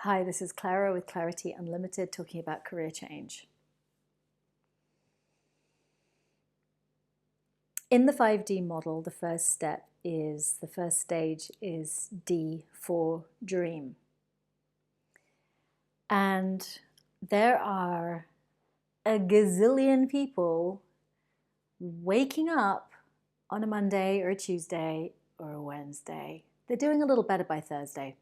Hi, this is Clara with Clarity Unlimited talking about career change. In the 5D model, the first stage is D for dream. And there are a gazillion people waking up on a Monday or a Tuesday or a Wednesday. They're doing a little better by Thursday.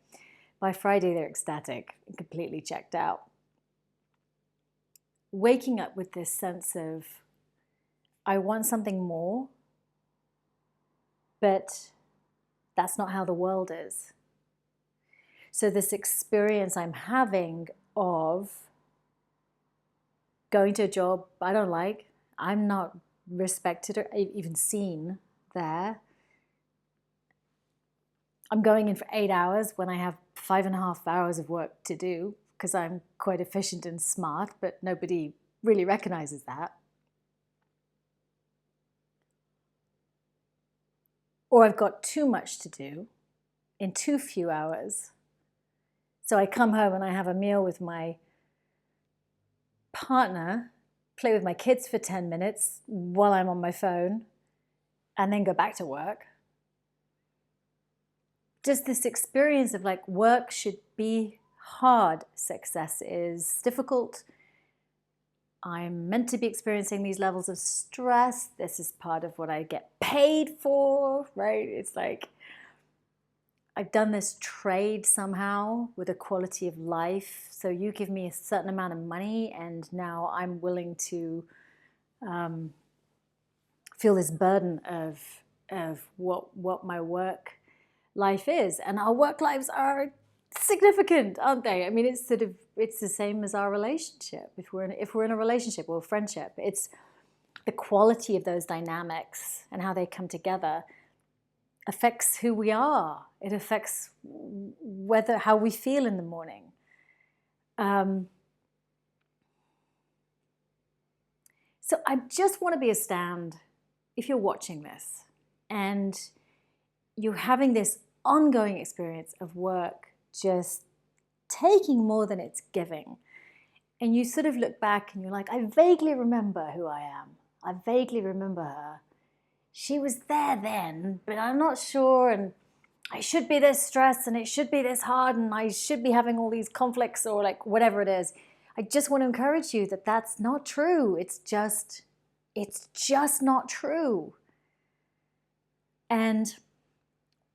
By Friday, they're ecstatic and completely checked out. Waking up with this sense of, I want something more, but that's not how the world is. So this experience I'm having of going to a job I don't like, I'm not respected or even seen there. I'm going in for 8 hours when I have 5.5 hours of work to do because I'm quite efficient and smart, but nobody really recognizes that. Or I've got too much to do in too few hours. So I come home and I have a meal with my partner, play with my kids for 10 minutes while I'm on my phone, and then go back to work. Just this experience of like work should be hard, success is difficult. I'm meant to be experiencing these levels of stress. This is part of what I get paid for, right? It's like I've done this trade somehow with a quality of life. So you give me a certain amount of money and now I'm willing to feel this burden of what my work life is. And our work lives are significant, aren't they? I mean, it's the same as our relationship. If we're in a relationship or a friendship, it's the quality of those dynamics and how they come together affects who we are. It affects how we feel in the morning. So I just want to be a stand if you're watching this and you're having this ongoing experience of work just taking more than it's giving. And you sort of look back and you're like, I vaguely remember who I am. I vaguely remember her. She was there then, but I'm not sure. And I should be this stressed and it should be this hard and I should be having all these conflicts or like whatever it is. I just want to encourage you that that's not true. It's just not true. And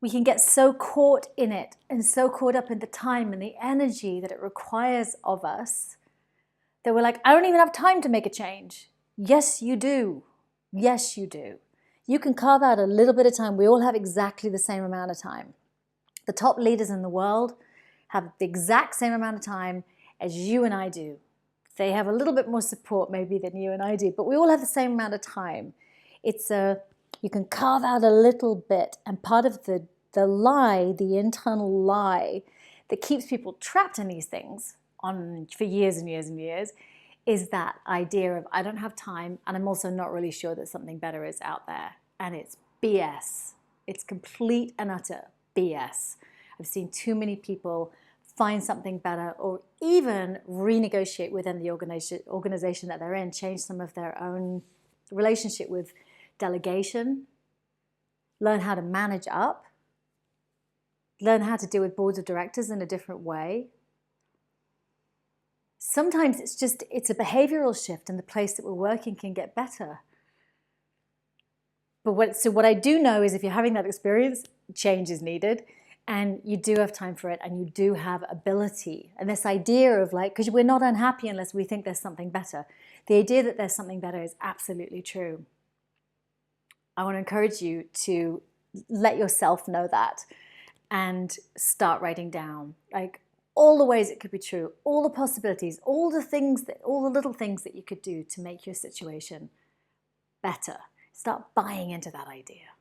we can get so caught in it and so caught up in the time and the energy that it requires of us that we're like, I don't even have time to make a change. Yes, you do. Yes, you do. You can carve out a little bit of time. We all have exactly the same amount of time. The top leaders in the world have the exact same amount of time as you and I do. They have a little bit more support maybe than you and I do, but we all have the same amount of time. You can carve out a little bit, and part of the lie, the internal lie that keeps people trapped in these things for years and years and years is that idea of I don't have time and I'm also not really sure that something better is out there. And it's BS. It's complete and utter BS. I've seen too many people find something better or even renegotiate within the organization that they're in, change some of their own relationship with delegation, learn how to manage up, learn how to deal with boards of directors in a different way. Sometimes it's a behavioral shift and the place that we're working can get better. But what I do know is if you're having that experience, change is needed and you do have time for it and you do have ability. And this idea of like, because we're not unhappy unless we think there's something better. The idea that there's something better is absolutely true. I want to encourage you to let yourself know that and start writing down like all the ways it could be true, all the possibilities, all the little things that you could do to make your situation better. Start buying into that idea.